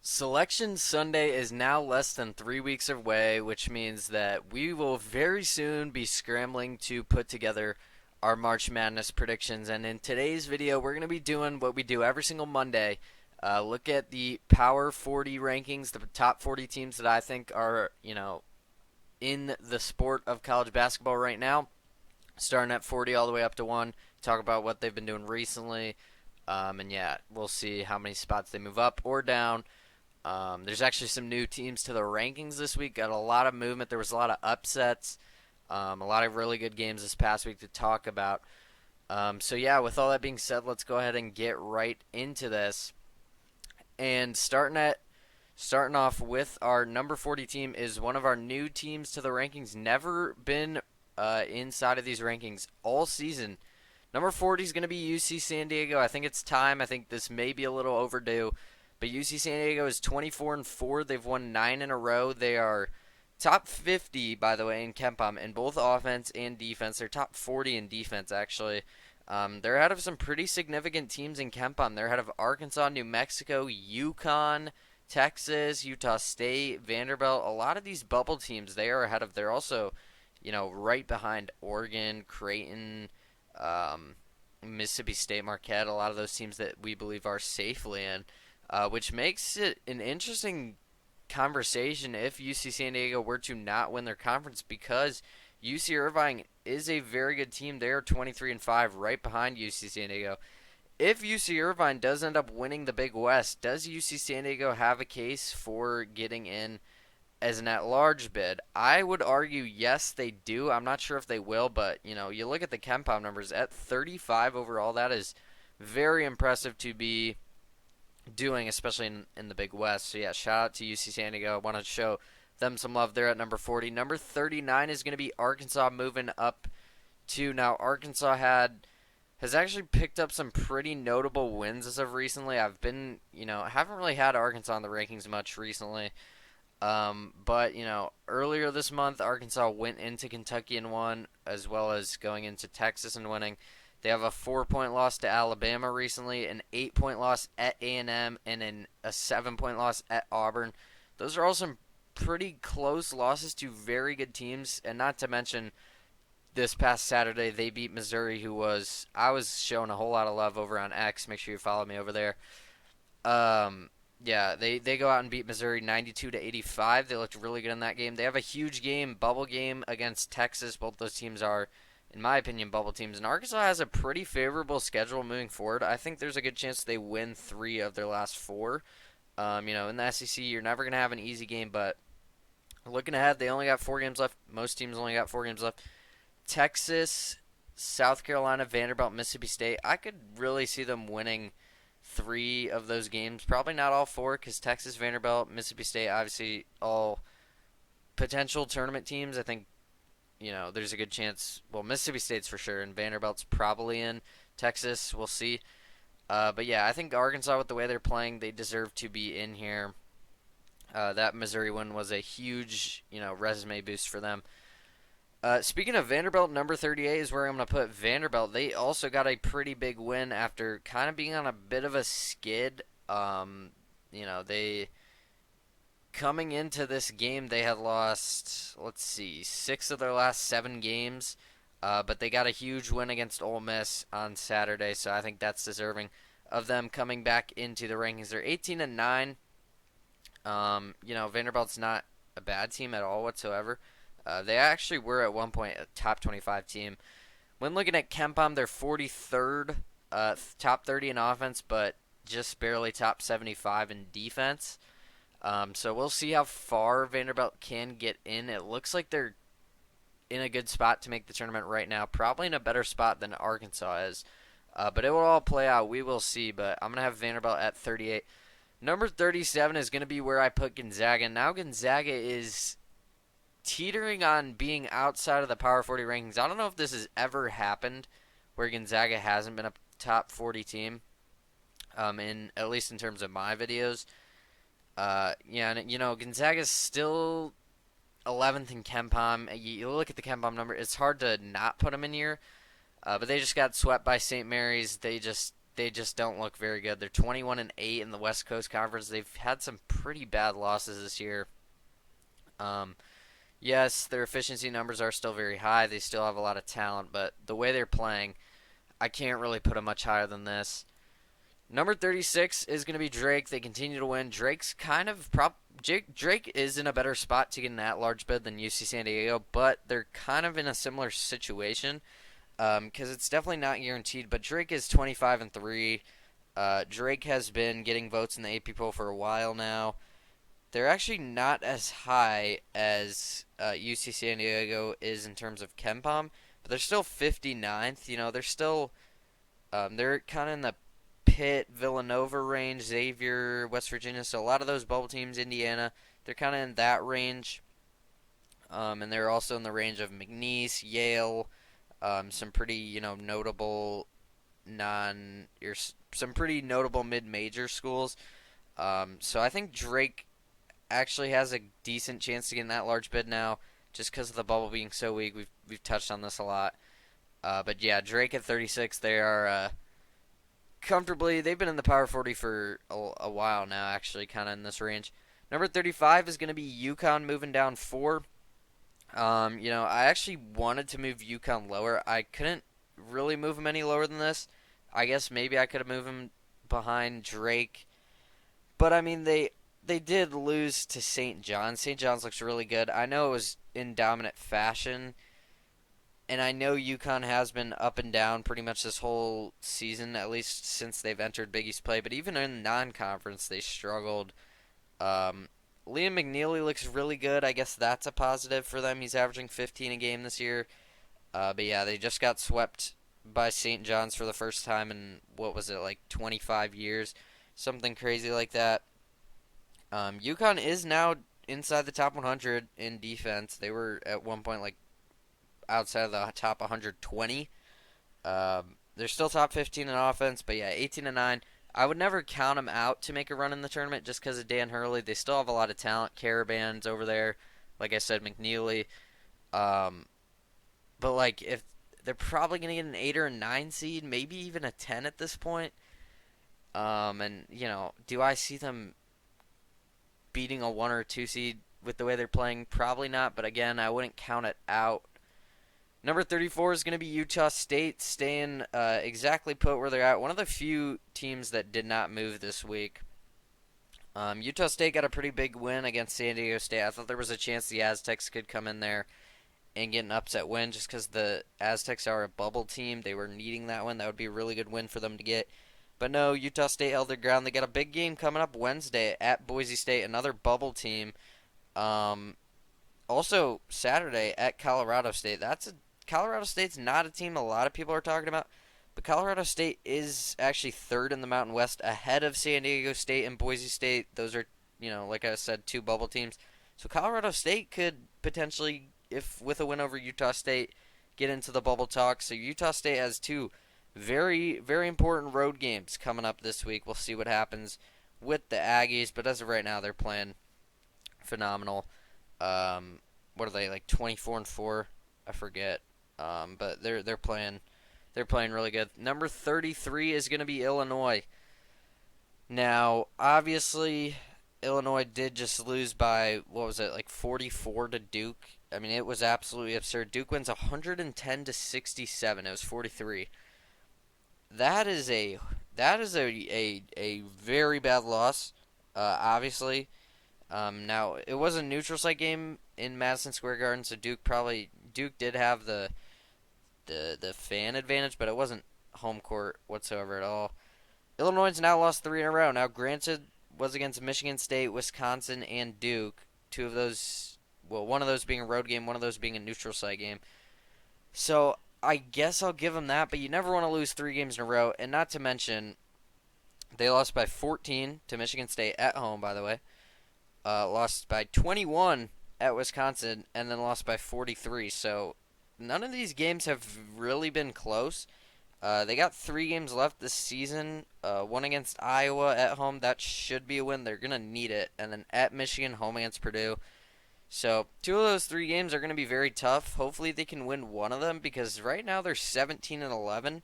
Selection Sunday is now less than 3 weeks away, which means that we will very soon be scrambling to put together our March Madness predictions. And in today's video, we're going to be doing what we do every single Monday. Look at the Power 40 rankings, the top 40 teams that I think are, in the sport of college basketball right now, starting at 40 all the way up to 1. Talk about what they've been doing recently. And yeah, we'll see how many spots they move up or down. There's actually some new teams to the rankings this week. Got a lot of movement. There was a lot of upsets. A lot of really good games this past week to talk about. So yeah, with all that being said, let's go ahead and get right into this. And starting off with our number 40 team is one of our new teams to the rankings. Never been inside of these rankings all season. Number 40 is going to be UC San Diego. I think it's time. I think this may be a little overdue. But UC San Diego is 24-4. They've won 9 in a row. They are top 50, by the way, in KenPom in both offense and defense. They're top 40 in defense, actually. They're ahead of some pretty significant teams in KenPom. They're ahead of Arkansas, New Mexico, UConn, Texas, Utah State, Vanderbilt. A lot of these bubble teams they are ahead of. They're also, right behind Oregon, Creighton, Mississippi State, Marquette. A lot of those teams that we believe are safely in. Which makes it an interesting conversation if UC San Diego were to not win their conference, because UC Irvine is a very good team. They are 23-5, right behind UC San Diego. If UC Irvine does end up winning the Big West, does UC San Diego have a case for getting in as an at-large bid? I would argue yes, they do. I'm not sure if they will, but you look at the KenPom numbers at 35 overall. That is very impressive to be doing, especially in the Big West. So yeah, shout out to UC San Diego. I want to show them some love there at number 40. Number 39 is going to be Arkansas, moving up to now. Arkansas has actually picked up some pretty notable wins as of recently. Haven't really had Arkansas in the rankings much recently. But earlier this month, Arkansas went into Kentucky and won, as well as going into Texas and winning. They have a 4-point loss to Alabama recently, an 8-point loss at A&M, and a 7-point loss at Auburn. Those are all some pretty close losses to very good teams, and not to mention this past Saturday they beat Missouri, I was showing a whole lot of love over on X. Make sure you follow me over there. Yeah, they go out and beat Missouri 92-85. They looked really good in that game. They have a huge bubble game against Texas. Both those teams are, in my opinion, bubble teams. And Arkansas has a pretty favorable schedule moving forward. I think there's a good chance they win 3 of their last 4. In the SEC, you're never going to have an easy game, but looking ahead, they only got 4 games left. Most teams only got 4 games left. Texas, South Carolina, Vanderbilt, Mississippi State. I could really see them winning 3 of those games. Probably not all 4, because Texas, Vanderbilt, Mississippi State, obviously all potential tournament teams. I think there's a good chance. Well, Mississippi State's for sure, and Vanderbilt's probably in. Texas, we'll see. But yeah, I think Arkansas, with the way they're playing, they deserve to be in here. That Missouri win was a huge, resume boost for them. Speaking of Vanderbilt, number 38 is where I'm going to put Vanderbilt. They also got a pretty big win after kind of being on a bit of a skid. They coming into this game, they had lost, 6 of their last 7 games. But they got a huge win against Ole Miss on Saturday, so I think that's deserving of them coming back into the rankings. They're 18-9. Vanderbilt's not a bad team at all whatsoever. They actually were at one point a top 25 team. When looking at KenPom, they're 43rd, top 30 in offense, but just barely top 75 in defense. So we'll see how far Vanderbilt can get in. It looks like they're in a good spot to make the tournament right now. Probably in a better spot than Arkansas is. But it will all play out. We will see. But I'm going to have Vanderbilt at 38. Number 37 is going to be where I put Gonzaga. Now Gonzaga is teetering on being outside of the Power 40 rankings. I don't know if this has ever happened where Gonzaga hasn't been a top 40 team, at least in terms of my videos. Gonzaga's still 11th in KenPom. You look at the KenPom number, it's hard to not put them in here. But they just got swept by St. Mary's. They just they just don't look very good. They're 21-8 in the West Coast Conference. They've had some pretty bad losses this year. Um, yes, their efficiency numbers are still very high. They still have a lot of talent, but the way they're playing, I can't really put them much higher than this. Number 36 is going to be Drake. They continue to win. Drake's kind of Drake is in a better spot to get an at-large bid than UC San Diego, but they're kind of in a similar situation because it's definitely not guaranteed. But Drake is 25-3. Drake has been getting votes in the AP poll for a while now. They're actually not as high as UC San Diego is in terms of KenPom, but they're still 59th. You know, they're kind of in the Pitt, Villanova range, Xavier, West Virginia. So a lot of those bubble teams, Indiana, they're kind of in that range. And they're also in the range of McNeese, Yale, some pretty notable some pretty notable mid-major schools. So I think Drake actually has a decent chance to get in that large bid now, just because of the bubble being so weak. We've touched on this a lot. But yeah, Drake at 36, they are comfortably. They've been in the Power 40 for a while now, actually, kind of in this range. Number 35 is going to be UConn moving down 4. I actually wanted to move UConn lower. I couldn't really move them any lower than this. I guess maybe I could have moved them behind Drake. But, I mean, they did lose to St. John's. St. John's looks really good. I know it was in dominant fashion, and I know UConn has been up and down pretty much this whole season, at least since they've entered Big East play. But even in non-conference, they struggled. Liam McNeely looks really good. I guess that's a positive for them. He's averaging 15 a game this year. But yeah, they just got swept by St. John's for the first time in, 25 years? Something crazy like that. UConn is now inside the top 100 in defense. They were at one point outside of the top 120. They're still top 15 in offense, but yeah, 18-9. I would never count them out to make a run in the tournament just because of Dan Hurley. They still have a lot of talent. Caravan's over there, like I said, McNeely. But if they're probably gonna get an 8 or a 9 seed, maybe even a 10 at this point. And do I see them beating a 1 or 2 seed with the way they're playing? Probably not, but again, I wouldn't count it out. Number 34 is going to be Utah State, staying exactly put where they're at. One of the few teams that did not move this week. Utah State got a pretty big win against San Diego State. I thought there was a chance the Aztecs could come in there and get an upset win just because the Aztecs are a bubble team. They were needing that one. That would be a really good win for them to get. But no, Utah State held their ground. They got a big game coming up Wednesday at Boise State, another bubble team. Also, Saturday at Colorado State. Colorado State's not a team a lot of people are talking about, but Colorado State is actually third in the Mountain West ahead of San Diego State and Boise State. Those are, like I said, two bubble teams. So Colorado State could potentially, if with a win over Utah State, get into the bubble talk. So Utah State has two very, very important road games coming up this week. We'll see what happens with the Aggies, but as of right now, they're playing phenomenal. What are they, 24-4? I forget. But they're playing really good. Number 33 is going to be Illinois. Now, obviously, Illinois did just lose by 44 to Duke. I mean, it was absolutely absurd. Duke wins 110-67. It was 43. That is a very bad loss. Obviously. Now it was a neutral site game in Madison Square Garden, so Duke did have the fan advantage, but it wasn't home court whatsoever at all. Illinois has now lost 3 in a row. Now, granted, was against Michigan State, Wisconsin, and Duke. Two of those, one of those being a road game, one of those being a neutral site game. So I guess I'll give them that, but you never want to lose 3 games in a row. And not to mention, they lost by 14 to Michigan State at home, by the way. Lost by 21 at Wisconsin, and then lost by 43. So none of these games have really been close. They got 3 games left this season. One against Iowa at home. That should be a win. They're going to need it. And then at Michigan, home against Purdue. So 2 of those 3 games are going to be very tough. Hopefully they can win one of them because right now they're 17-11.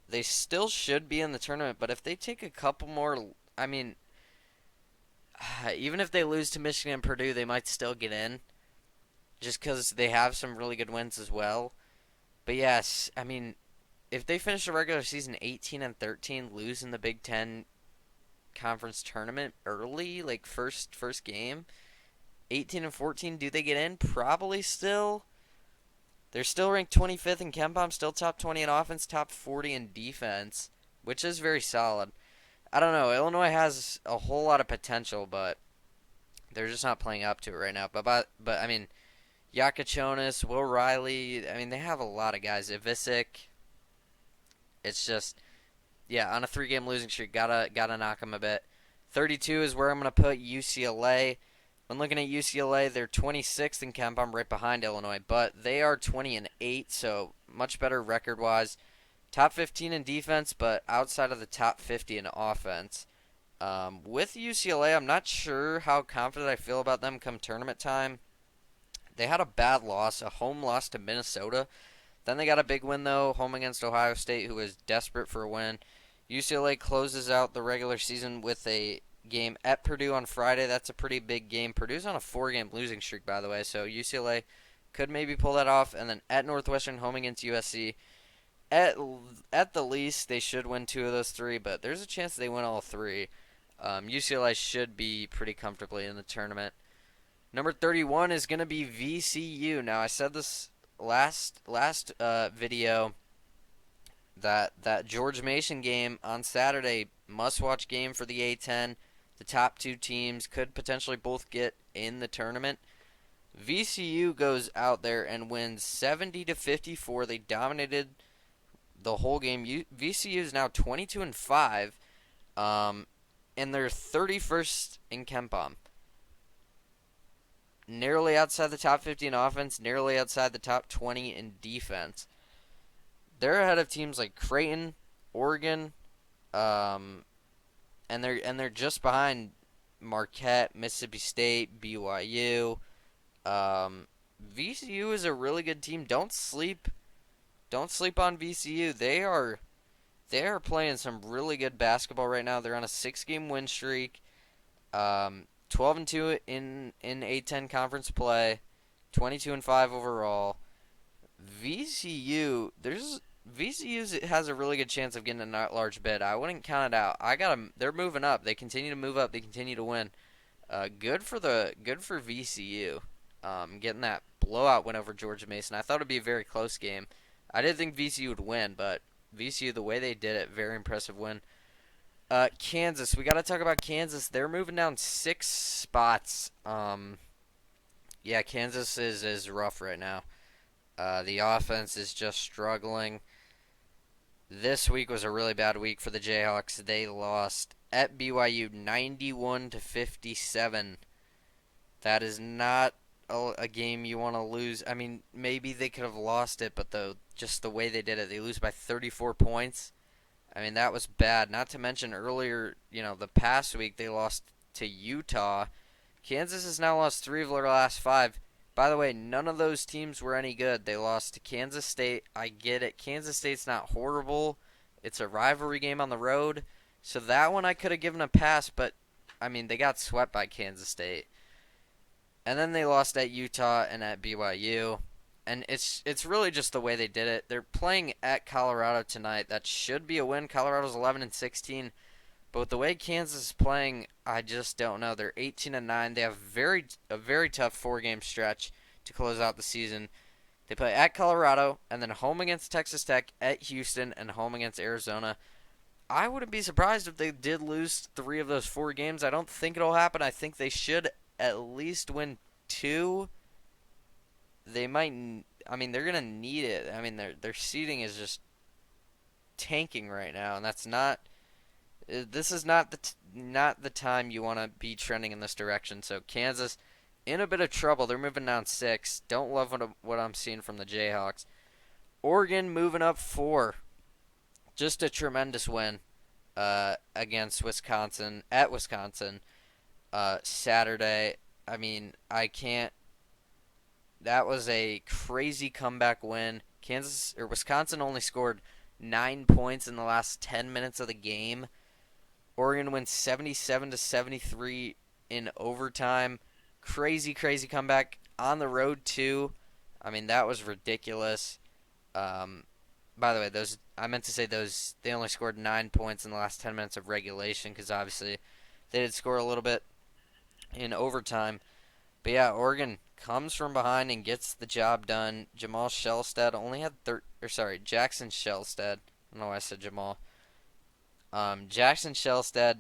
they still should be in the tournament, but if they take a couple more, I mean, even if they lose to Michigan and Purdue, they might still get in just because they have some really good wins as well. But yes, I mean, if they finish the regular season 18 and 13, lose in the Big Ten conference tournament early, like first game, 18 and 14, do they get in? Probably still. They're still ranked 25th in KenPom, still top 20 in offense, top 40 in defense, which is very solid. I don't know. Illinois has a whole lot of potential, but they're just not playing up to it right now. But I mean, Yakachonis, Will Riley. I mean, they have a lot of guys. Ivisic. It's just, yeah, on a 3-game losing streak, gotta knock them a bit. 32 is where I'm gonna put UCLA. When looking at UCLA, they're 26th in KenPom, right behind Illinois, but they are 20 and 8, so much better record wise. Top 15 in defense, but outside of the top 50 in offense. With UCLA, I'm not sure how confident I feel about them come tournament time. They had a bad loss, a home loss to Minnesota. Then they got a big win, though, home against Ohio State, who was desperate for a win. UCLA closes out the regular season with a game at Purdue on Friday. That's a pretty big game. Purdue's on a 4-game losing streak, by the way, so UCLA could maybe pull that off. And then at Northwestern, home against USC. At the least, they should win 2 of those 3, but there's a chance they win all 3. UCLA should be pretty comfortably in the tournament. Number 31 is going to be VCU. Now, I said this last video that George Mason game on Saturday, must-watch game for the A10. The top 2 teams could potentially both get in the tournament. VCU goes out there and wins 70-54. They dominated the whole game. VCU is now 22 and 5, and they're 31st in KenPom. Narrowly outside the top 50 in offense, narrowly outside the top 20 in defense. They're ahead of teams like Creighton, Oregon, and they're just behind Marquette, Mississippi State, BYU. VCU is a really good team. Don't sleep on VCU. They are playing some really good basketball right now. They're on a 6-game win streak. 12 and 2 in A10 conference play, 22 and 5 overall. VCU has a really good chance of getting a large bid. I wouldn't count it out. They're moving up. They continue to move up. They continue to win. Good for VCU. Getting that blowout win over Georgia Mason. I thought it'd be a very close game. I didn't think VCU would win, but VCU, the way they did it, very impressive win. Kansas. We got to talk about Kansas. They're moving down 6 spots. Yeah, Kansas is rough right now. The offense is just struggling. This week was a really bad week for the Jayhawks. They lost at BYU 91-57. That is not a game you want to lose. I mean, maybe they could have lost it, but just the way they did it, they lose by 34 points. I mean, that was bad. Not to mention earlier, the past week they lost to Utah. Kansas has now lost 3 of their last 5. By the way, none of those teams were any good. They lost to Kansas State. I get it. Kansas State's not horrible. It's a rivalry game on the road. So that one I could have given a pass, but, I mean, they got swept by Kansas State. And then they lost at Utah and at BYU. And it's really just the way they did it. They're playing at Colorado tonight. That should be a win. Colorado's 11 and 16. But with the way Kansas is playing, I just don't know. They're 18 and 9. They have a very tough 4-game stretch to close out the season. They play at Colorado and then home against Texas Tech, at Houston, and home against Arizona. I wouldn't be surprised if they did lose 3 of those 4 games. I don't think it'll happen. I think they should at least win 2. They might. I mean, they're gonna need it. I mean, their seeding is just tanking right now, and that's not. This is not the time you want to be trending in this direction. So Kansas, in a bit of trouble. They're moving down 6. Don't love what I'm seeing from the Jayhawks. Oregon moving up 4. Just a tremendous win against Wisconsin at Wisconsin Saturday. I mean, I can't. That was a crazy comeback win. Wisconsin only scored 9 points in the last 10 minutes of the game. Oregon wins 77-73 in overtime. Crazy, crazy comeback on the road too. I mean, that was ridiculous. Um, by the way, those I meant to say those they only scored 9 points in the last 10 minutes of regulation because obviously they did score a little bit in overtime. But yeah, Oregon comes from behind and gets the job done. Jamal Shelstad only had Jackson Shelstad. I don't know why I said Jamal. Jackson Shelstad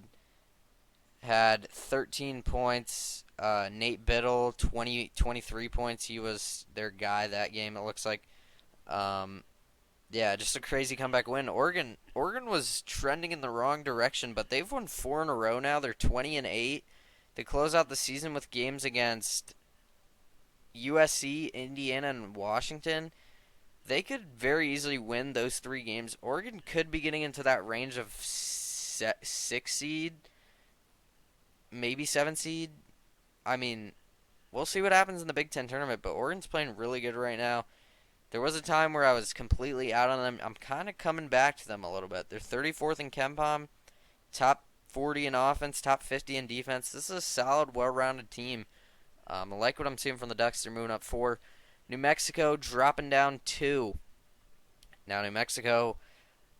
had 13 points. Nate Biddle, 23 points. He was their guy that game, it looks like. Um, yeah, just a crazy comeback win. Oregon was trending in the wrong direction, but they've won 4 in a row now. They're 20-8. They close out the season with games against USC, Indiana, and Washington. They could very easily win those 3 games. Oregon could be getting into that range of 6 seed, maybe 7 seed. I mean, we'll see what happens in the Big Ten tournament, but Oregon's playing really good right now. There was a time where I was completely out on them. I'm kind of coming back to them a little bit. They're 34th in KenPom, top 40 in offense, top 50 in defense. This is a solid, well-rounded team. I like what I'm seeing from the Ducks. They're moving up 4. New Mexico dropping down 2. Now New Mexico,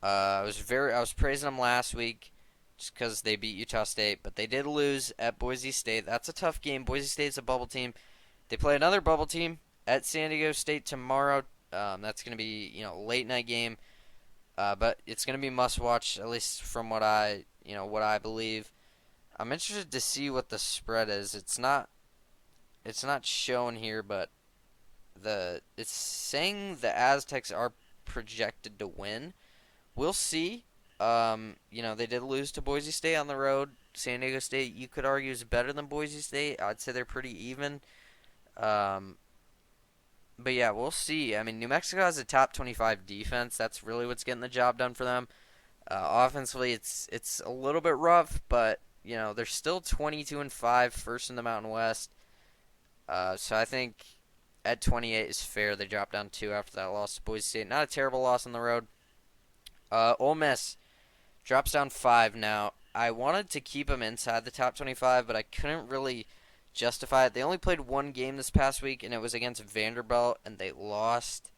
I was praising them last week just because they beat Utah State, but they did lose at Boise State. That's a tough game. Boise State's a bubble team. They play another bubble team at San Diego State tomorrow. That's going to be a late night game, but it's going to be must watch at least from what I believe. I'm interested to see what the spread is. It's not shown here, but it's saying the Aztecs are projected to win. We'll see. They did lose to Boise State on the road. San Diego State, you could argue, is better than Boise State. I'd say they're pretty even. But yeah, we'll see. I mean, New Mexico has a top 25 defense. That's really what's getting the job done for them. Offensively, it's a little bit rough, but they're still 22-5, first in the Mountain West. So I think at 28 is fair. They dropped down 2 after that loss to Boise State. Not a terrible loss on the road. Ole Miss drops down 5 now. I wanted to keep them inside the top 25, but I couldn't really justify it. They only played 1 game this past week, and it was against Vanderbilt, and they lost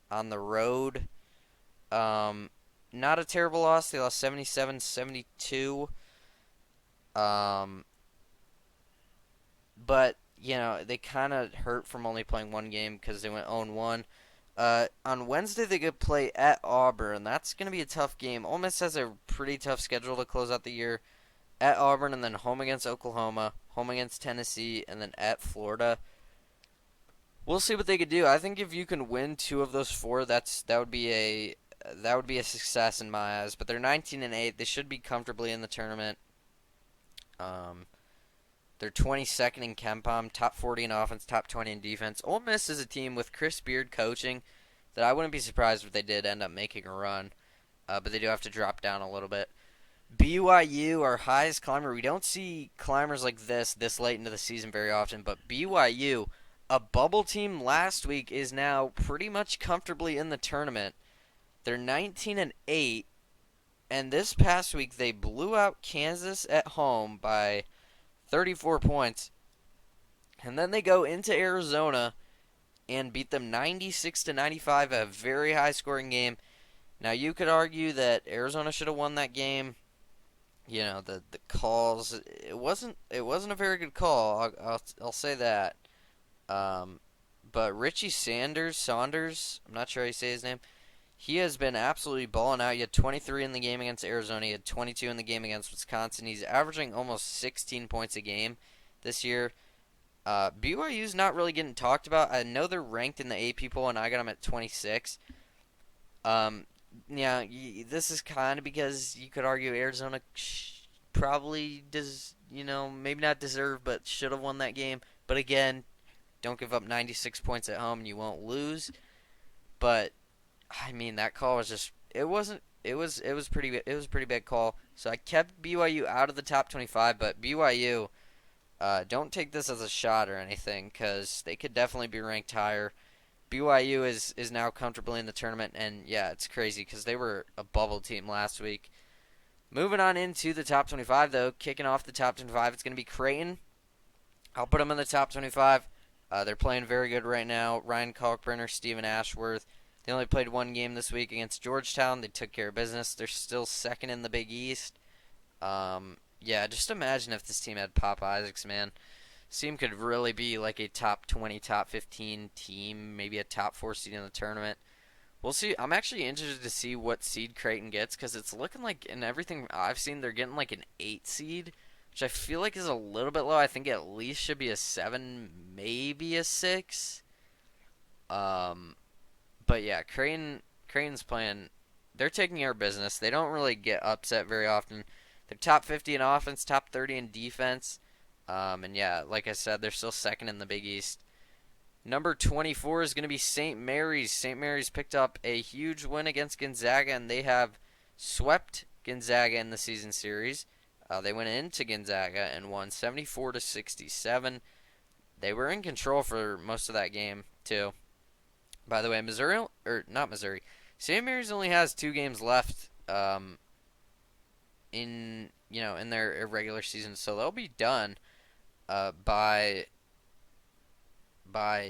on the road. Not a terrible loss. They lost 77-72. But they kind of hurt from only playing 1 game because they went 0-1. On Wednesday, they could play at Auburn. That's going to be a tough game. Ole Miss has a pretty tough schedule to close out the year. At Auburn, and then home against Oklahoma, home against Tennessee, and then at Florida. We'll see what they could do. I think if you can win 2 of those 4, that would be a success in my eyes. But they're 19-8. They should be comfortably in the tournament. They're 22nd in KenPom, top 40 in offense, top 20 in defense. Ole Miss is a team with Chris Beard coaching that I wouldn't be surprised if they did end up making a run. But they do have to drop down a little bit. BYU, our highest climber. We don't see climbers like this late into the season very often, but BYU, a bubble team last week, is now pretty much comfortably in the tournament. They're 19-8, and this past week they blew out Kansas at home by 34 points, and then they go into Arizona and beat them 96-95, a very high-scoring game. Now, you could argue that Arizona should have won that game. The calls, it wasn't a very good call. I'll say that. But Richie Saunders, I'm not sure how you say his name. He has been absolutely balling out. He had 23 in the game against Arizona. He had 22 in the game against Wisconsin. He's averaging almost 16 points a game this year. BYU's not really getting talked about. I know they're ranked in the AP poll, and I got them at 26. Yeah, this is kind of because you could argue Arizona probably does, maybe not deserve, but should have won that game. But again, don't give up 96 points at home and you won't lose. But I mean, that call was just it was a pretty big call. So I kept BYU out of the top 25, but BYU, don't take this as a shot or anything, because they could definitely be ranked higher. BYU is now comfortably in the tournament, and yeah, it's crazy because they were a bubble team last week. Moving on into the top 25, though, kicking off the top 25, it's going to be Creighton. I'll put them in the top 25. They're playing very good right now. Ryan Kalkbrenner, Stephen Ashworth. They only played one game this week against Georgetown. They took care of business. They're still second in the Big East. Yeah, just imagine if this team had Pop Isaacs, man. This team could really be like a top 20, top 15 team, maybe a top 4 seed in the tournament. We'll see. I'm actually interested to see what seed Creighton gets because it's looking like in everything I've seen, they're getting like an 8 seed, which I feel like is a little bit low. I think at least should be a 7, maybe a 6. But yeah, Creighton's playing. They're taking care of business. They don't really get upset very often. They're top 50 in offense, top 30 in defense. And yeah, like I said, they're still second in the Big East. Number 24 is going to be St. Mary's. St. Mary's picked up a huge win against Gonzaga, and they have swept Gonzaga in the season series. They went into Gonzaga and won 74-67. They were in control for most of that game, too. By the way, St. Mary's only has 2 games left in their irregular season, so they'll be done by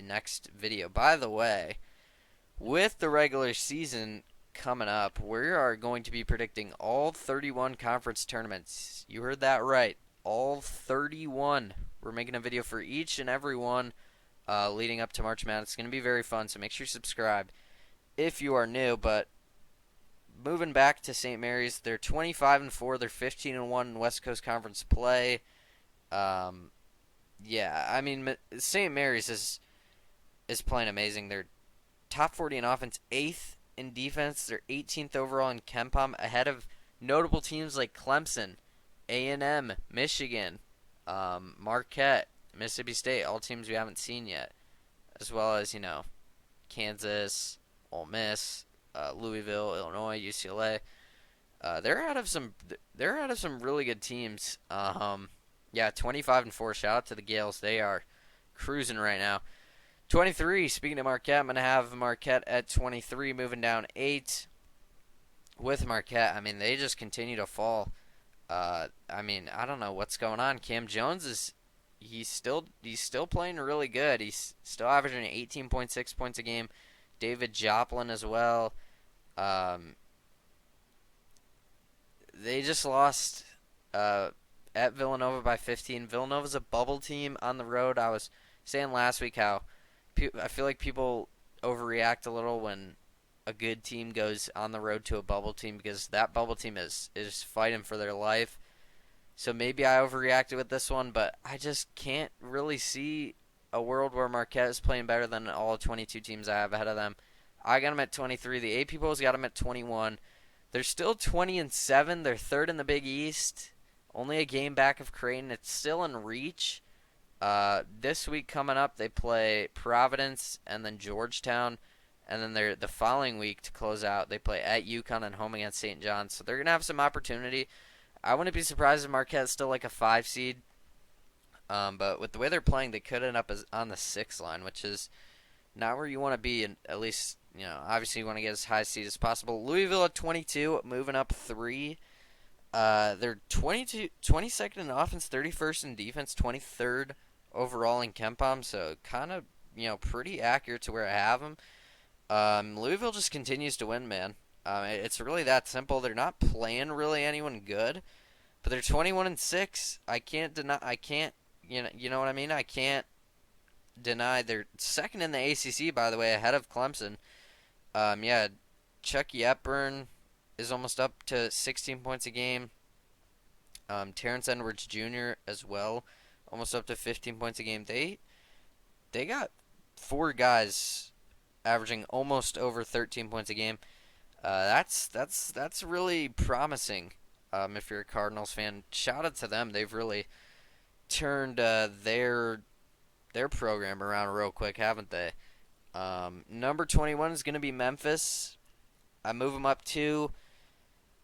next video. By the way, with the regular season coming up, we are going to be predicting all 31 conference tournaments. You heard that right. All 31. We're making a video for each and every one leading up to March Madness. It's going to be very fun, so make sure you subscribe if you are new. But moving back to St. Mary's, they're 25-4. They're 15-1 in West Coast Conference play. Yeah, I mean, St. Mary's is playing amazing. They're top 40 in offense, 8th in defense. They're 18th overall in KenPom, ahead of notable teams like Clemson, A&M, Michigan, Marquette, Mississippi State, all teams we haven't seen yet, as well as, Kansas, Ole Miss, Louisville, Illinois, UCLA. They're out of some really good teams. Yeah, 25-4. Shout out to the Gales. They are cruising right now. 23. Speaking of Marquette, I'm gonna have Marquette at 23, moving down 8. With Marquette, I mean, they just continue to fall. I mean, I don't know what's going on. Cam Jones he's still playing really good. He's still averaging 18.6 points a game. David Joplin as well. They just lost at Villanova by 15. Villanova's a bubble team on the road. I was saying last week how I feel like people overreact a little when a good team goes on the road to a bubble team because that bubble team is fighting for their life. So maybe I overreacted with this one, but I just can't really see a world where Marquette is playing better than all 22 teams I have ahead of them. I got them at 23. The AP polls got them at 21. They're still 20-7. They're third in the Big East. Only a game back of Creighton. It's still in reach. This week coming up, they play Providence and then Georgetown. And then the following week to close out, they play at UConn and home against St. John's. So they're going to have some opportunity. I wouldn't be surprised if Marquette's still like a 5 seed. But with the way they're playing, they could end up on the 6 line, which is not where you want to be. And at least, obviously you want to get as high seed as possible. Louisville at 22, moving up 3. They're 22nd in offense, 31st in defense, 23rd overall in KenPom. So kind of, pretty accurate to where I have them. Louisville just continues to win, man. It's really that simple. They're not playing really anyone good, but they're 21-6. I can't deny. You know what I mean? I can't deny they're second in the ACC, by the way, ahead of Clemson. Yeah, Chuck Yepburn is almost up to 16 points a game. Terrence Edwards Jr. as well, almost up to 15 points a game. They got 4 guys averaging almost over 13 points a game. That's really promising. If you're a Cardinals fan, shout out to them. They've really turned their program around real quick, haven't they? Number 21 is going to be Memphis. I move them up 2.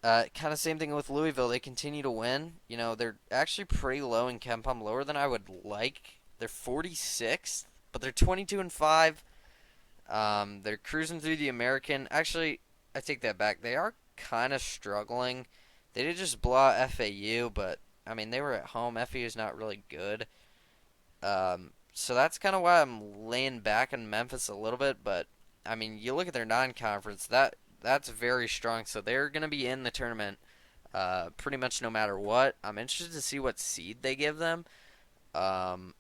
Kind of same thing with Louisville. They continue to win. They're actually pretty low in KenPom, lower than I would like. They're 46th, but they're 22-5. They're cruising through the American. Actually, I take that back. They are kind of struggling. They did just blow out FAU, but I mean they were at home. FAU is not really good. So that's kind of why I'm laying back on Memphis a little bit. But I mean, you look at their non-conference. That's very strong. So they're gonna be in the tournament. Pretty much no matter what. I'm interested to see what seed they give them. Um,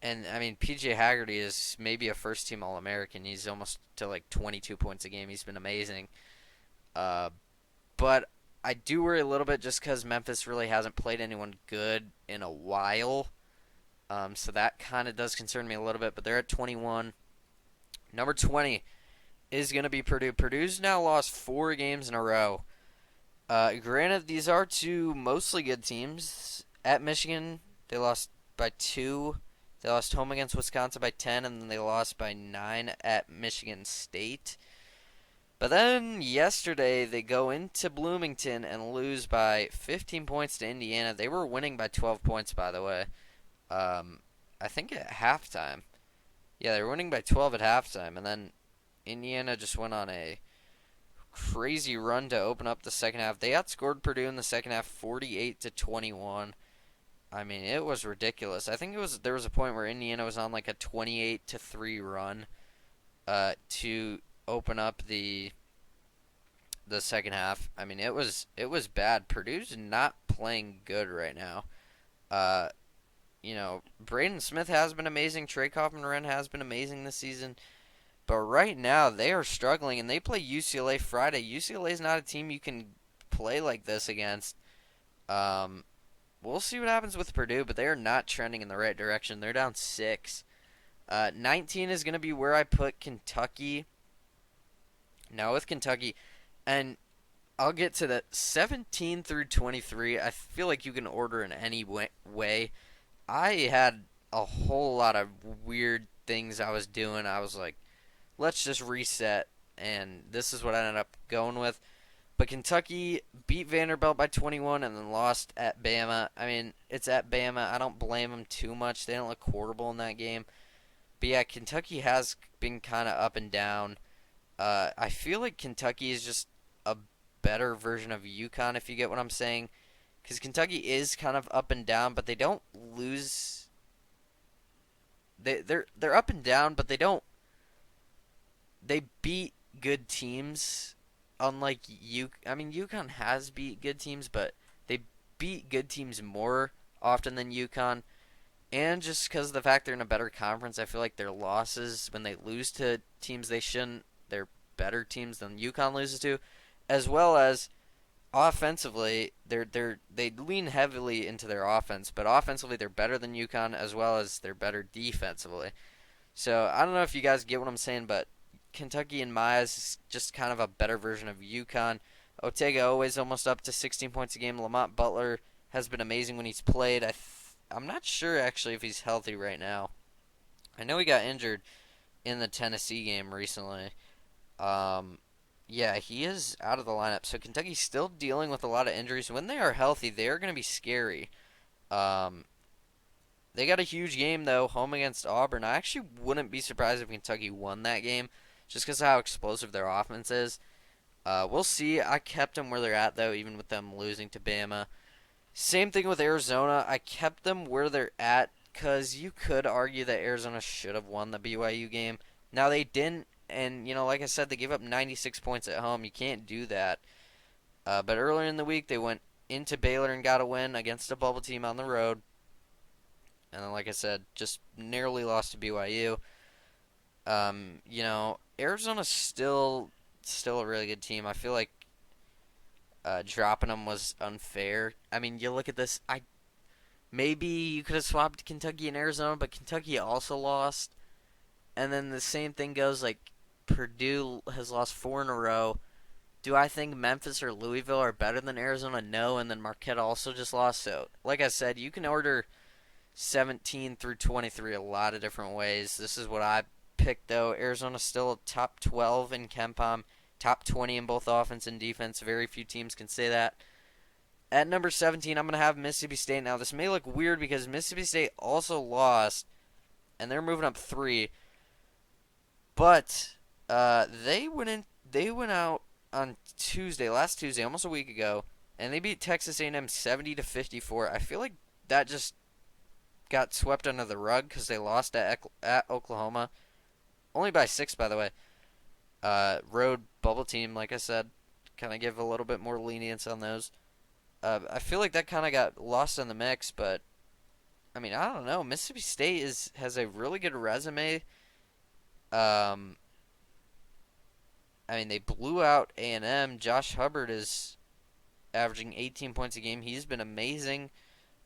and I mean, PJ Haggerty is maybe a first team All American. He's almost to like 22 points a game. He's been amazing. Uh, but I do worry a little bit just because Memphis really hasn't played anyone good in a while. So that kind of does concern me a little bit. But they're at 21. Number 20 is going to be Purdue. Purdue's now lost 4 games in a row. Granted, these are two mostly good teams. At Michigan, they lost by 2. They lost home against Wisconsin by 10, and then they lost by 9 at Michigan State. But then yesterday, they go into Bloomington and lose by 15 points to Indiana. They were winning by 12 points, by the way. I think at halftime. Yeah, they were winning by 12 at halftime, and then Indiana just went on a crazy run to open up the second half. They outscored Purdue in the second half 48-21. I mean, it was ridiculous. I think there was a point where Indiana was on like a 28-3 run to open up the second half. I mean, it was bad. Purdue's not playing good right now. Braden Smith has been amazing. Trey Kaufman-Renn has been amazing this season. But right now, they are struggling, and they play UCLA Friday. UCLA is not a team you can play like this against. We'll see what happens with Purdue, but they are not trending in the right direction. They're down 6. 19 is going to be where I put Kentucky. Now with Kentucky, and I'll get to that 17 through 23. I feel like you can order in any way. I had a whole lot of weird things I was doing. I was like, let's just reset, and this is what I ended up going with. But Kentucky beat Vanderbilt by 21 and then lost at Bama. I mean, it's at Bama. I don't blame them too much. They don't look horrible in that game. But yeah, Kentucky has been kind of up and down. I feel like Kentucky is just a better version of UConn, if you get what I'm saying. Because Kentucky is kind of up and down, but they don't lose. They're up and down, but they don't. They beat good teams. Unlike UConn has beat good teams, but they beat good teams more often than UConn. And just because of the fact they're in a better conference, I feel like their losses, when they lose to teams they shouldn't, they're better teams than UConn loses to. As well as offensively, they lean heavily into their offense, but offensively they're better than UConn, as well as they're better defensively. So I don't know if you guys get what I'm saying, but Kentucky in my eyes is just kind of a better version of UConn. Otega always almost up to 16 points a game. Lamont Butler has been amazing when he's played. I'm not sure actually if he's healthy right now. I know he got injured in the Tennessee game recently. Yeah, he is out of the lineup. So Kentucky's still dealing with a lot of injuries. When they are healthy, they are going to be scary. They got a huge game, though, home against Auburn. I actually wouldn't be surprised if Kentucky won that game, just because of how explosive their offense is. We'll see. I kept them where they're at, though, even with them losing to Bama. Same thing with Arizona. I kept them where they're at, because you could argue that Arizona should have won the BYU game. Now, they didn't. And, like I said, they gave up 96 points at home. You can't do that. But earlier in the week, they went into Baylor and got a win against a bubble team on the road. And then, like I said, just narrowly lost to BYU. Arizona's still a really good team. I feel like dropping them was unfair. I mean, you look at this. Maybe you could have swapped Kentucky and Arizona, but Kentucky also lost. And then the same thing goes, like, Purdue has lost 4 in a row. Do I think Memphis or Louisville are better than Arizona? No, and then Marquette also just lost. So, like I said, you can order 17 through 23 a lot of different ways. This is what I picked, though. Arizona's still top 12 in KenPom, top 20 in both offense and defense. Very few teams can say that. At number 17, I'm going to have Mississippi State. Now, this may look weird because Mississippi State also lost, and they're moving up 3. But they went out on Tuesday, last Tuesday, almost a week ago, and they beat Texas A&M 70-54. I feel like that just got swept under the rug because they lost at Oklahoma, only by 6, by the way. Road bubble team, like I said, kind of give a little bit more lenience on those. I feel like that kind of got lost in the mix, but I mean, I don't know. Mississippi State has a really good resume. Um, I mean, they blew out A&M. Josh Hubbard is averaging 18 points a game. He's been amazing.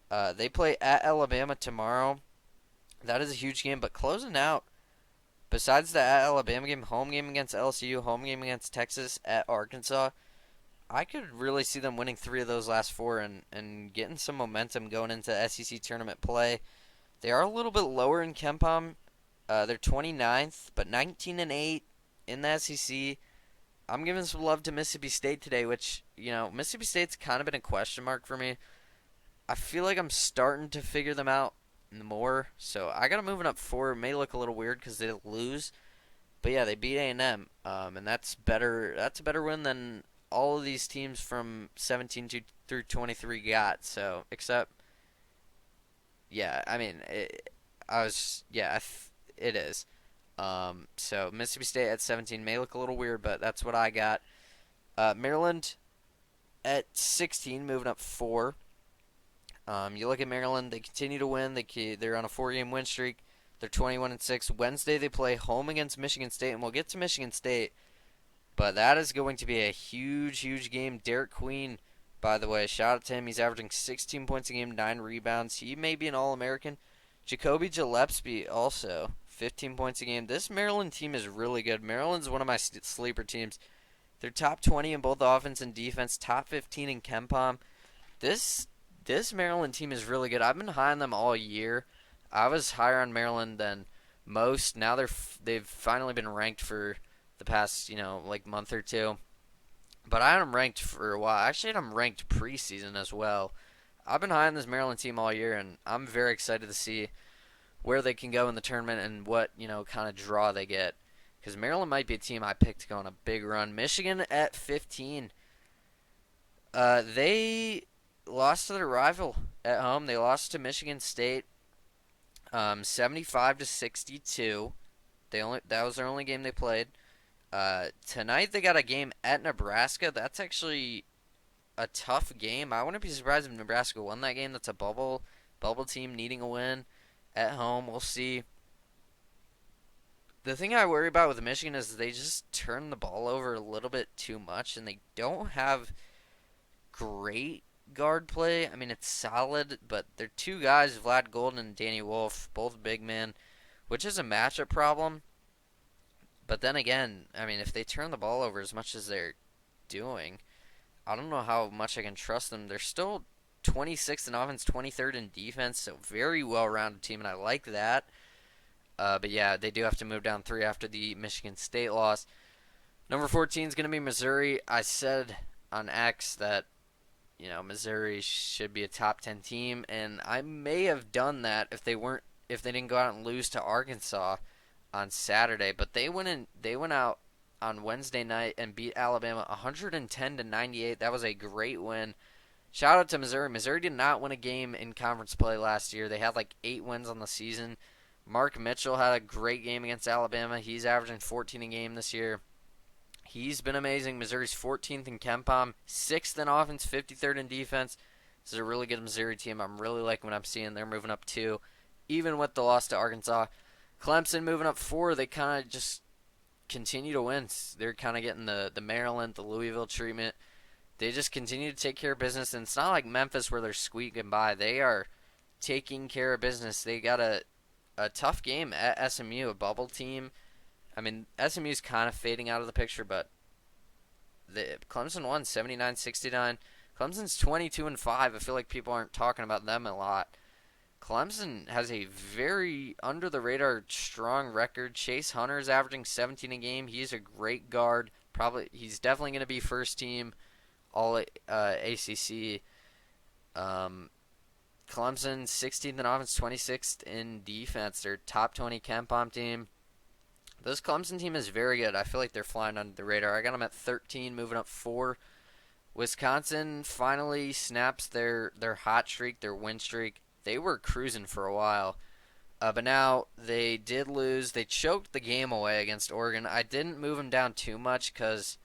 They play at Alabama tomorrow. That is a huge game. But closing out, besides the at Alabama game, home game against LSU, home game against Texas, at Arkansas, I could really see them winning 3 of those last 4 and getting some momentum going into SEC tournament play. They are a little bit lower in KenPom. They're 29th, but 19-8 in the SEC. I'm giving some love to Mississippi State today, which, Mississippi State's kind of been a question mark for me. I feel like I'm starting to figure them out more, so I got them moving up 4. It may look a little weird because they lose, but yeah, they beat A&M, and that's better. That's a better win than all of these teams from 17 through 23 got. So, except, yeah, I mean, it is. So Mississippi State at 17 may look a little weird, but that's what I got. Maryland at 16, moving up 4. You look at Maryland; they continue to win. They're on a 4-game win streak. They're 21-6. Wednesday they play home against Michigan State, and we'll get to Michigan State, but that is going to be a huge, huge game. Derek Queen, by the way, shout out to him. He's averaging 16 points a game, 9 rebounds. He may be an All-American. Jacoby Gillespie also 15 points a game. This Maryland team is really good. Maryland's one of my sleeper teams. They're top 20 in both offense and defense, top 15 in KenPom. This Maryland team is really good. I've been high on them all year. I was higher on Maryland than most. Now they've finally been ranked for the past, month or two. But I had them ranked for a while. Actually, I had them ranked preseason as well. I've been high on this Maryland team all year, and I'm very excited to see where they can go in the tournament and what, kind of draw they get. Because Maryland might be a team I picked to go on a big run. Michigan at 15. They lost to their rival at home. They lost to Michigan State 75-62. That was their only game they played. Tonight they got a game at Nebraska. That's actually a tough game. I wouldn't be surprised if Nebraska won that game. That's a bubble team needing a win at home. We'll see. The thing I worry about with Michigan is they just turn the ball over a little bit too much, and they don't have great guard play. I mean, it's solid, but they're 2 guys, Vlad Golden and Danny Wolf, both big men, which is a matchup problem. But then again, I mean, if they turn the ball over as much as they're doing, I don't know how much I can trust them. They're still 26th in offense, 23rd in defense, so very well-rounded team, and I like that. But yeah, they do have to move down 3 after the Michigan State loss. Number 14 is going to be Missouri. I said on X that, Missouri should be a top 10 team, and I may have done that if they didn't go out and lose to Arkansas on Saturday. But they went out on Wednesday night and beat Alabama 110-98. That was a great win. Shout out to Missouri. Missouri did not win a game in conference play last year. They had like 8 wins on the season. Mark Mitchell had a great game against Alabama. He's averaging 14 a game this year. He's been amazing. Missouri's 14th in KenPom, 6th in offense, 53rd in defense. This is a really good Missouri team. I'm really liking what I'm seeing. They're moving up 2, even with the loss to Arkansas. Clemson moving up 4. They kind of just continue to win. They're kind of getting the Maryland, the Louisville treatment. They just continue to take care of business, and it's not like Memphis where they're squeaking by. They are taking care of business. They got a tough game at SMU, a bubble team. I mean, SMU's kind of fading out of the picture, but Clemson won 79-69. Clemson's 22-5. I feel like people aren't talking about them a lot. Clemson has a very under-the-radar strong record. Chase Hunter's averaging 17 a game. He's a great guard. He's definitely going to be first team all ACC. Clemson 16th in offense, 26th in defense. They're top 20 KenPom team. This Clemson team is very good. I feel like they're flying under the radar. I got them at 13, moving up 4. Wisconsin finally snaps their hot streak, their win streak. They were cruising for a while. But now they did lose. They choked the game away against Oregon. I didn't move them down too much because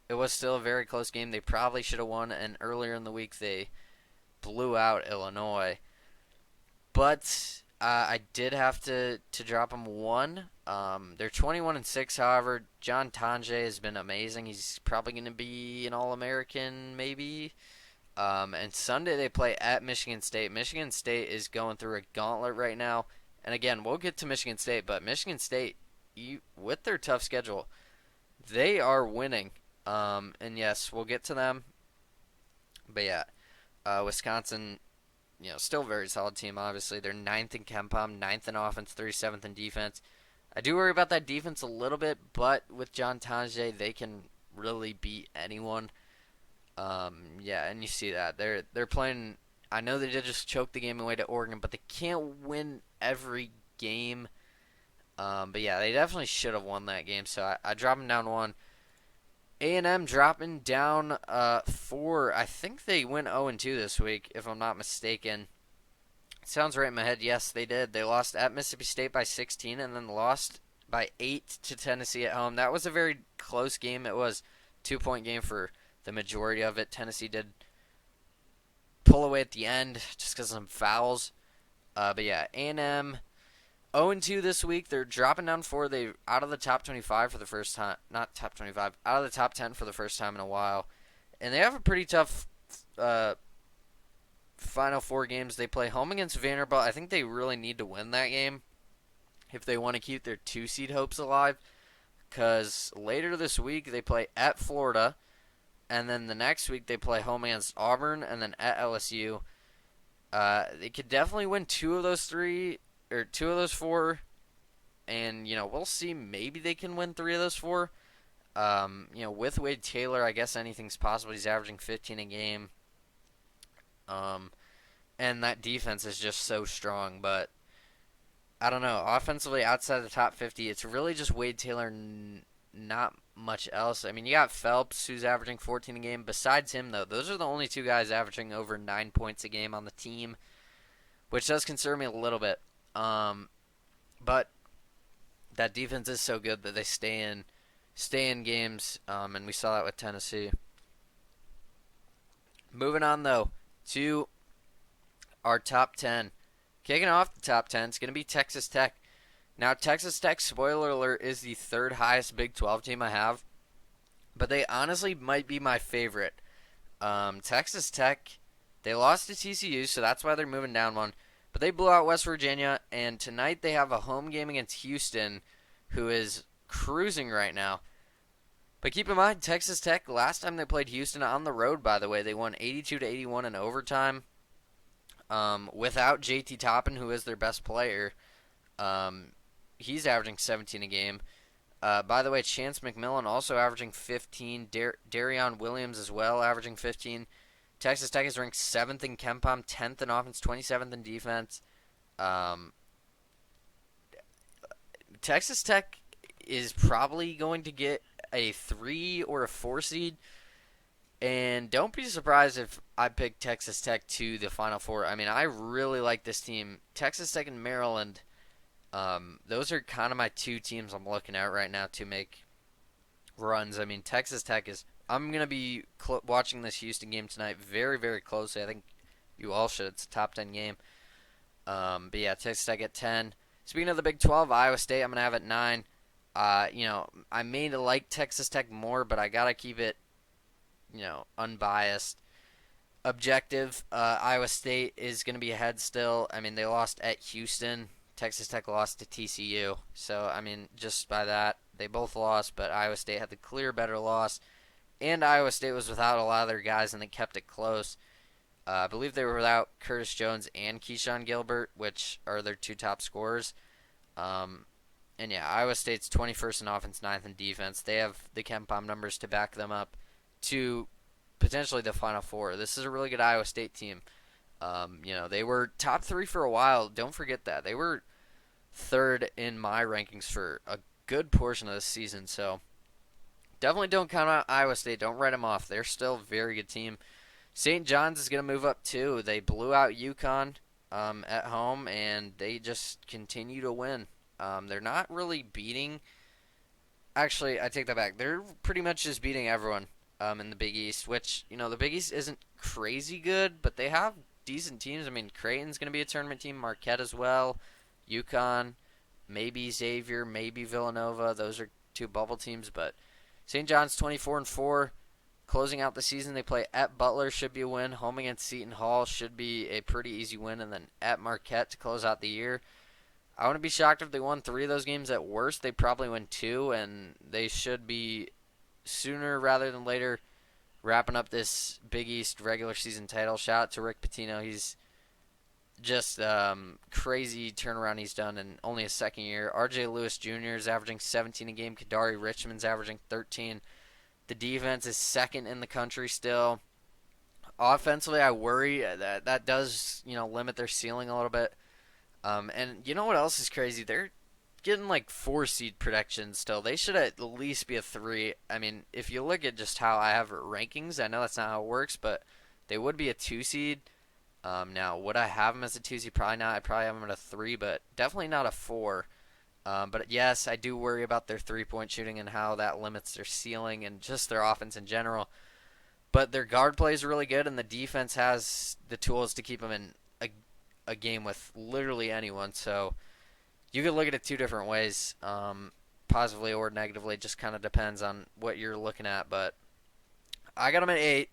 it was still a very close game. They probably should have won, and earlier in the week they blew out Illinois. But I did have to drop them one. They're 21-6. However, John Tonje has been amazing. He's probably going to be an All-American, maybe. And Sunday they play at Michigan State. Michigan State is going through a gauntlet right now. And again, we'll get to Michigan State, but Michigan State, with their tough schedule, they are winning. And yes, we'll get to them. But yeah, Wisconsin, still a very solid team. Obviously, they're ninth in KenPom, ninth in offense, 37th in defense. I do worry about that defense a little bit, but with John Tonje, they can really beat anyone. Yeah, and you see that they're playing. I know they did just choke the game away to Oregon, but they can't win every game. But yeah, they definitely should have won that game. So I dropped them down one. A&M dropping down 4. I think they went 0-2 this week, if I'm not mistaken. Sounds right in my head. Yes, they did. They lost at Mississippi State by 16 and then lost by 8 to Tennessee at home. That was a very close game. It was a 2-point game for the majority of it. Tennessee did pull away at the end just because of some fouls. But yeah, A&M 0-2 this week. They're dropping down 4. They out of the top 25 for the first time. Not top 25. Out of the top 10 for the first time in a while. And they have a pretty tough final 4 games. They play home against Vanderbilt. I think they really need to win that game if they want to keep their 2-seed hopes alive. Because later this week they play at Florida. And then the next week they play home against Auburn and then at LSU. They could definitely win 2 of those 3 or 2 of those 4, and we'll see. Maybe they can win 3 of those 4. With Wade Taylor, I guess anything's possible. He's averaging 15 a game, and that defense is just so strong. But I don't know. Offensively, outside of the top 50, it's really just Wade Taylor. Not much else. I mean, you got Phelps, who's averaging 14 a game. Besides him, though, those are the only 2 guys averaging over 9 points a game on the team, which does concern me a little bit. But that defense is so good that they stay in games, and we saw that with Tennessee. Moving on, though, to our top 10. Kicking off the top 10 is going to be Texas Tech. Now, Texas Tech, spoiler alert, is the 3rd highest Big 12 team I have, but they honestly might be my favorite. Texas Tech, they lost to TCU, so that's why they're moving down 1. But they blew out West Virginia, and tonight they have a home game against Houston, who is cruising right now. But keep in mind, Texas Tech, last time they played Houston on the road, by the way, they won 82-81 in overtime. Without JT Toppin, who is their best player. He's averaging 17 a game. By the way, Chance McMillan also averaging 15. Darion Williams as well, averaging 15. Texas Tech is ranked 7th in KenPom, 10th in offense, 27th in defense. Texas Tech is probably going to get a 3 or a 4 seed. And don't be surprised if I pick Texas Tech to the Final Four. I mean, I really like this team. Texas Tech and Maryland, those are kind of my 2 teams I'm looking at right now to make runs. I mean, Texas Tech is... I'm going to be watching this Houston game tonight very, very closely. I think you all should. It's a top 10 game. But yeah, Texas Tech at 10. Speaking of the Big 12, Iowa State, I'm going to have at 9. I may like Texas Tech more, but I got to keep it, unbiased. Objective, Iowa State is going to be ahead still. I mean, they lost at Houston. Texas Tech lost to TCU. So, I mean, just by that, they both lost, but Iowa State had the clear better loss. And Iowa State was without a lot of their guys, and they kept it close. I believe they were without Curtis Jones and Keyshawn Gilbert, which are their 2 top scorers. And yeah, Iowa State's 21st in offense, 9th in defense. They have the KenPom numbers to back them up to potentially the Final Four. This is a really good Iowa State team. They were top 3 for a while. Don't forget that. They were 3rd in my rankings for a good portion of the season. So definitely don't count out Iowa State. Don't write them off. They're still a very good team. St. John's is going to move up too. They blew out UConn at home, and they just continue to win. They're not really beating. Actually, I take that back. They're pretty much just beating everyone in the Big East, which, the Big East isn't crazy good, but they have decent teams. I mean, Creighton's going to be a tournament team, Marquette as well, UConn, maybe Xavier, maybe Villanova. Those are two bubble teams, but St. John's 24-4. Closing out the season, they play at Butler, should be a win. Home against Seton Hall should be a pretty easy win, and then at Marquette to close out the year. I wouldn't be shocked if they won 3 of those games. At worst, they probably win 2, and they should be sooner rather than later wrapping up this Big East regular season title. Shout out to Rick Pitino. He's just crazy turnaround he's done in only a second year. R.J. Lewis Jr. is averaging 17 a game. Kadari Richmond's averaging 13. The defense is second in the country still. Offensively, I worry that does limit their ceiling a little bit. And you know what else is crazy? They're getting like 4 seed predictions still. They should at least be a 3. I mean, if you look at just how I have rankings, I know that's not how it works, but they would be a 2 seed. Now, would I have them as a 2 seed? Probably not. I'd probably have them at a 3, but definitely not a 4. But yes, I do worry about their 3-point shooting and how that limits their ceiling and just their offense in general. But their guard play is really good, and the defense has the tools to keep them in a game with literally anyone. So you could look at it 2 different ways, positively or negatively. It just kind of depends on what you're looking at. But I got them at 8.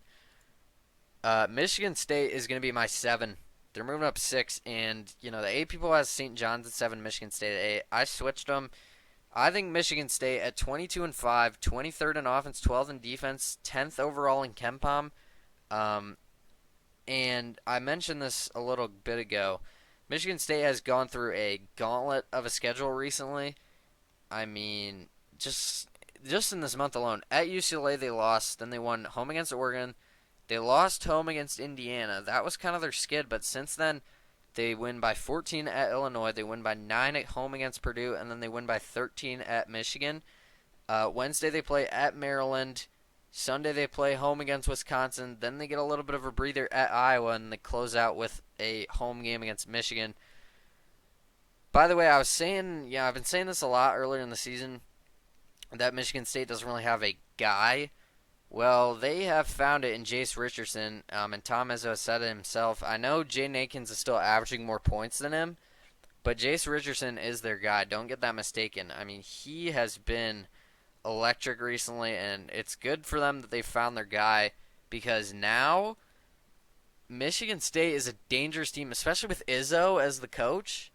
Michigan State is going to be my 7. They're moving up 6, and the 8 people has St. John's at 7, Michigan State at 8. I switched them. I think Michigan State at 22-5, 23rd in offense, 12th in defense, 10th overall in KenPom. And I mentioned this a little bit ago. Michigan State has gone through a gauntlet of a schedule recently. I mean, just in this month alone, at UCLA they lost, then they won home against Oregon. They lost home against Indiana. That was kind of their skid, but since then, they win by 14 at Illinois. They win by 9 at home against Purdue, and then they win by 13 at Michigan. Wednesday, they play at Maryland. Sunday, they play home against Wisconsin. Then they get a little bit of a breather at Iowa, and they close out with a home game against Michigan. By the way, I've been saying this a lot earlier in the season, that Michigan State doesn't really have a guy. Well, they have found it in Jace Richardson, and Tom Izzo said it himself. I know Jaden Akins is still averaging more points than him, but Jace Richardson is their guy. Don't get that mistaken. I mean, he has been electric recently, and it's good for them that they found their guy, because now Michigan State is a dangerous team, especially with Izzo as the coach.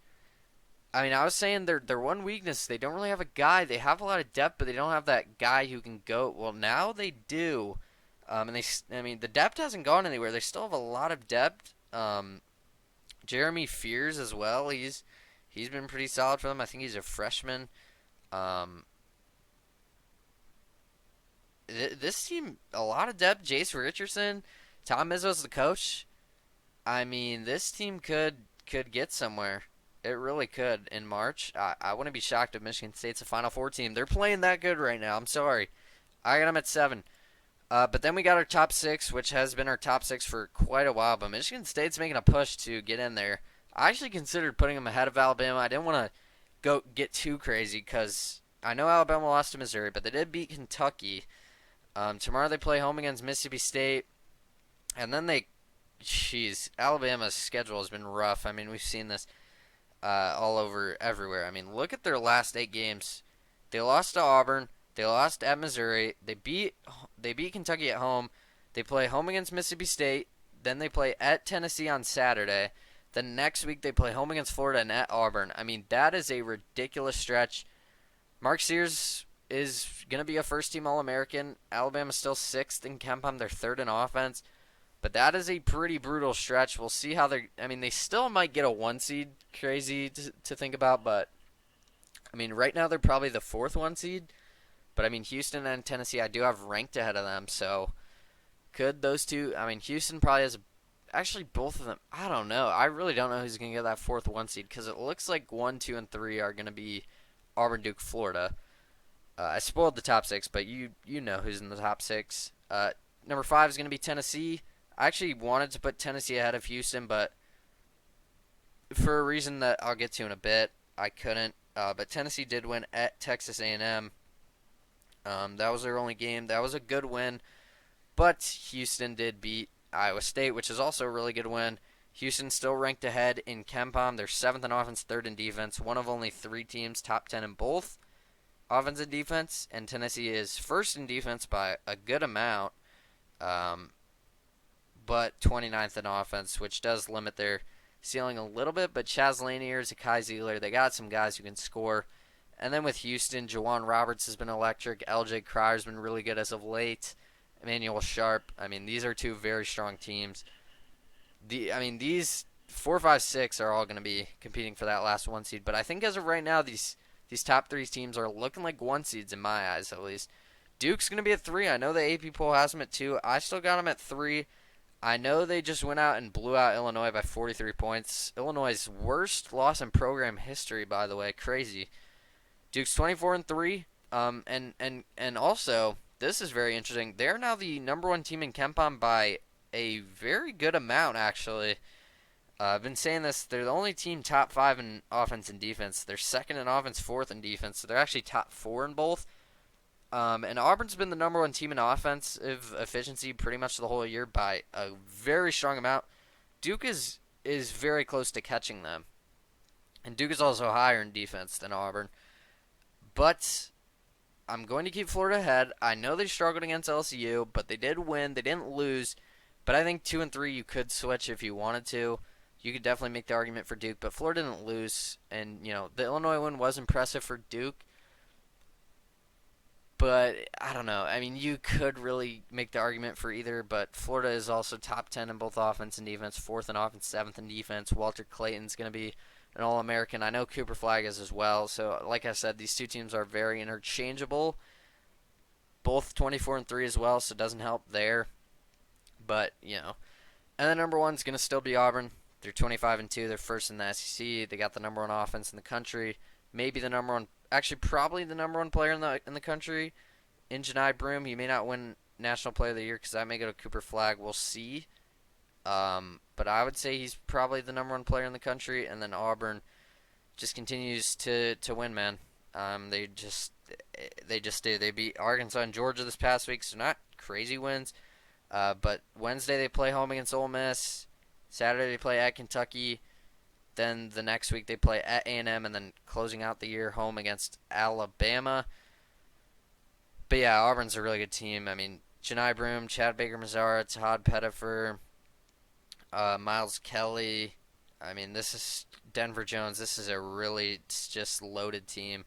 I mean, I was saying their one weakness, they don't really have a guy. They have a lot of depth, but they don't have that guy who can go. Well, now they do. And the depth hasn't gone anywhere. They still have a lot of depth. Jeremy Fears as well. He's been pretty solid for them. I think he's a freshman. This team, a lot of depth. Jace Richardson, Tom Izzo's the coach. I mean, this team could get somewhere. It really could in March. I wouldn't be shocked if Michigan State's a Final Four team. They're playing that good right now. I'm sorry. I got them at 7. But then we got our top 6, which has been our top 6 for quite a while. But Michigan State's making a push to get in there. I actually considered putting them ahead of Alabama. I didn't want to get too crazy because I know Alabama lost to Missouri, but they did beat Kentucky. Tomorrow they play home against Mississippi State. And then Alabama's schedule has been rough. I mean, we've seen this all over everywhere. I mean, look at their last 8 games. They lost to Auburn. They lost at Missouri. They beat Kentucky at home. They play home against Mississippi State. Then they play at Tennessee on Saturday. Then next week they play home against Florida and at Auburn. I mean, that is a ridiculous stretch. Mark Sears is going to be a first-team All-American. Alabama's still 6th in KenPom. They're 3rd in offense. But that is a pretty brutal stretch. We'll see how they still might get a 1 seed. Crazy to think about, but I mean, right now they're probably the 4th 1 seed. But I mean, Houston and Tennessee, I do have ranked ahead of them. So could those two? I mean, Houston probably has actually both of them. I don't know. I really don't know who's going to get that 4th 1 seed because it looks like 1, 2, and 3 are going to be Auburn, Duke, Florida. I spoiled the top six, but you know who's in the top six. Number 5 is going to be Tennessee. I actually wanted to put Tennessee ahead of Houston, but for a reason that I'll get to in a bit, I couldn't. But Tennessee did win at Texas A&M. That was their only game. That was a good win. But Houston did beat Iowa State, which is also a really good win. Houston still ranked ahead in KenPom. They're 7th in offense, 3rd in defense. One of only 3 teams top 10 in both offense and defense. And Tennessee is 1st in defense by a good amount, but 29th in offense, which does limit their ceiling a little bit. But Chaz Lanier, Zakai Zeigler, they got some guys who can score. And then with Houston, Jawan Roberts has been electric. LJ Crier's been really good as of late. Emmanuel Sharp. I mean, these are 2 very strong teams. These 4, 5, 6 are all going to be competing for that last 1 seed. But I think as of right now, these top 3 teams are looking like 1 seeds in my eyes, at least. Duke's going to be at 3. I know the AP poll has them at 2. I still got them at 3. I know they just went out and blew out Illinois by 43 points. Illinois' worst loss in program history, by the way. Crazy. Duke's 24-3. And also, this is very interesting. They're now the number 1 team in KenPom by a very good amount, actually. I've been saying this. They're the only team top 5 in offense and defense. They're 2nd in offense, 4th in defense. So they're actually top 4 in both. And Auburn's been the number 1 team in offensive efficiency pretty much the whole year by a very strong amount. Duke is very close to catching them. And Duke is also higher in defense than Auburn. But I'm going to keep Florida ahead. I know they struggled against LSU, but they did win. They didn't lose. But I think 2 and 3 you could switch if you wanted to. You could definitely make the argument for Duke, but Florida didn't lose. And, the Illinois win was impressive for Duke. But, I don't know. I mean, you could really make the argument for either, but Florida is also top 10 in both offense and defense, 4th in offense, 7th in defense. Walter Clayton's going to be an All-American. I know Cooper Flagg is as well. So, like I said, these 2 teams are very interchangeable. Both 24-3 as well, so it doesn't help there. But, And then number 1 is going to still be Auburn. They're 25-2. They're 1st in the SEC. They got the number 1 offense in the country. Maybe the number 1, actually probably the number 1 player in the country in Johni Broome. He may not win National Player of the Year because that may go to Cooper Flagg. We'll see. But I would say he's probably the number 1 player in the country. And then Auburn just continues to win, man. They just do. They beat Arkansas and Georgia this past week, so not crazy wins. But Wednesday they play home against Ole Miss. Saturday they play at Kentucky. Then the next week they play at A&M, and then closing out the year home against Alabama. But yeah, Auburn's a really good team. I mean, Johni Broome, Chad Baker-Mazara, Todd Pettifer, Miles Kelly. I mean, this is Denver Jones. This is a really just loaded team.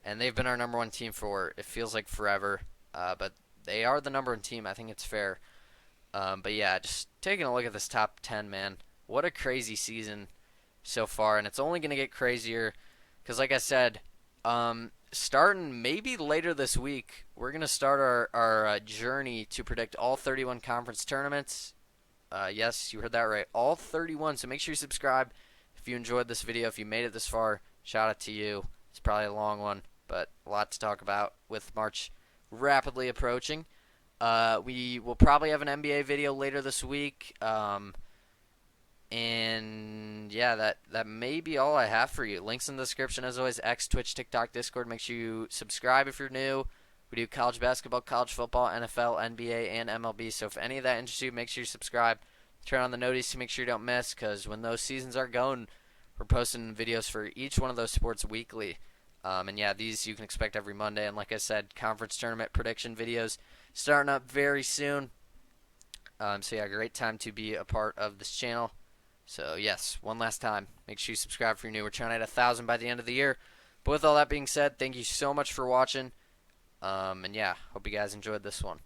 And they've been our number 1 team for, it feels like forever. But they are the number 1 team. I think it's fair. But yeah, just taking a look at this top 10, man. What a crazy season so far. And it's only going to get crazier because, like I said, starting maybe later this week, we're going to start our journey to predict all 31 conference tournaments. Yes, you heard that right. All 31. So make sure you subscribe if you enjoyed this video. If you made it this far, shout out to you. It's probably a long one, but a lot to talk about with March rapidly approaching. We will probably have an NBA video later this week. And yeah, that may be all I have for you. Links in the description as always. X, Twitch, TikTok, Discord. Make sure you subscribe if you're new. We do college basketball, college football, NFL, NBA, and MLB. So if any of that interests you, make sure you subscribe. Turn on the notice to make sure you don't miss, because when those seasons are going, we're posting videos for each one of those sports weekly. And yeah, these you can expect every Monday. And like I said, conference tournament prediction videos starting up very soon. So yeah, great time to be a part of this channel. So yes, one last time, make sure you subscribe if you're new. We're trying to hit 1,000 by the end of the year. But with all that being said, thank you so much for watching. And yeah, hope you guys enjoyed this one.